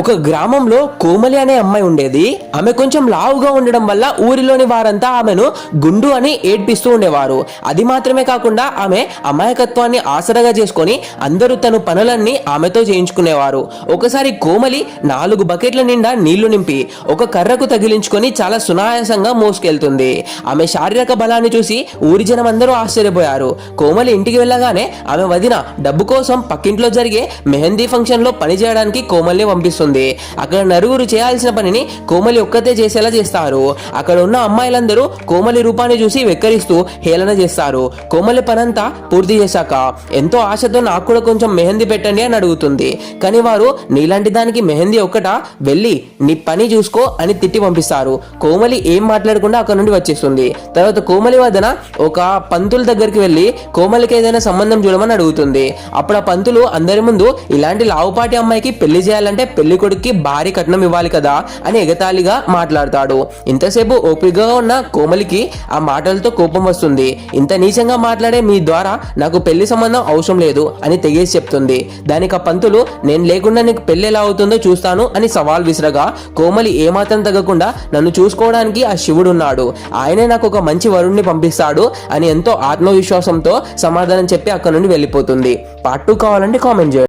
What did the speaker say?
ఒక గ్రామంలో కోమలి అనే అమ్మాయి ఉండేది. ఆమె కొంచెం లావుగా ఉండడం వల్ల ఊరిలోని వారంతా ఆమెను గుండు అని ఏడ్పిస్తూ ఉండేవారు. అది మాత్రమే కాకుండా ఆమె అమాయకత్వాన్ని ఆసరగా చేసుకొని అందరూ తన పనులన్నీ ఆమెతో చేయించుకునేవారు. ఒకసారి కోమలి 4 బకెట్ల నిండా నీళ్లు నింపి ఒక కర్రకు తగిలించుకొని చాలా సునాయాసంగా మోసుకెళ్తుంది. ఆమె శారీరక బలాన్ని చూసి ఊరి జనం అందరూ ఆశ్చర్యపోయారు. కోమలి ఇంటికి వెళ్ళగానే ఆమె వదిన డబ్బు కోసం పక్కింట్లో జరిగే మెహందీ ఫంక్షన్ లో పని చేయడానికి కోమల్ని పంపిస్తుంది. అక్కడ నలుగురు చేయాల్సిన పనిని కోమలి ఒక్కతే చేసేలా చేస్తారు. అక్కడ ఉన్న అమ్మాయిలందరూ కోమలి రూపాన్ని చూసి వెక్కరిస్తూ హేళన చేస్తారు. కోమలి పనంతా పూర్తి చేశాక ఎంతో ఆశతో నాకు కూడా కొంచెం మెహందీ పెట్టండి అని అడుగుతుంది. కానీ వారు నీలాంటి దానికి మెహందీ ఒక్కట, వెళ్ళి నీ పని చూసుకో అని తిట్టి పంపిస్తారు. కోమలి ఏం మాట్లాడకుండా అక్కడ నుండి వచ్చేస్తుంది. తర్వాత కోమలి వదన ఒక పంతుల దగ్గరికి వెళ్ళి కోమలికి ఏదైనా సంబంధం చూడమని అడుగుతుంది. అప్పుడు ఆ పంతులు అందరి ముందు ఇలాంటి లావుపాటి అమ్మాయికి పెళ్లి చేయాలంటే పెళ్లి కొడుక్కి భారీ కట్నం ఇవ్వాలి కదా అని ఎగతాళిగా మాట్లాడతాడు. ఇంతసేపు ఓపికగా ఉన్న కోమలికి ఆ మాటలతో కోపం వస్తుంది. ఇంత నీచంగా మాట్లాడే మీ ద్వారా నాకు పెళ్లి సంబంధం అవసరం లేదు అని తెగేసి చెప్తుంది. దానికి ఆ పంతులు నేను లేకుండా నీకు పెళ్లి ఎలా అవుతుందో చూస్తాను అని సవాల్ విసిరగా కోమలి ఏమాత్రం తగ్గకుండా నన్ను చూసుకోవడానికి ఆ శివుడు ఉన్నాడు, ఆయనే నాకు ఒక మంచి వరుణ్ణి పంపిస్తాడు అని ఎంతో ఆత్మవిశ్వాసంతో సమాధానం చెప్పి అక్కడ నుండి వెళ్ళిపోతుంది. పార్ట్ 2 కావాలంటే కామెంట్ చేయండి.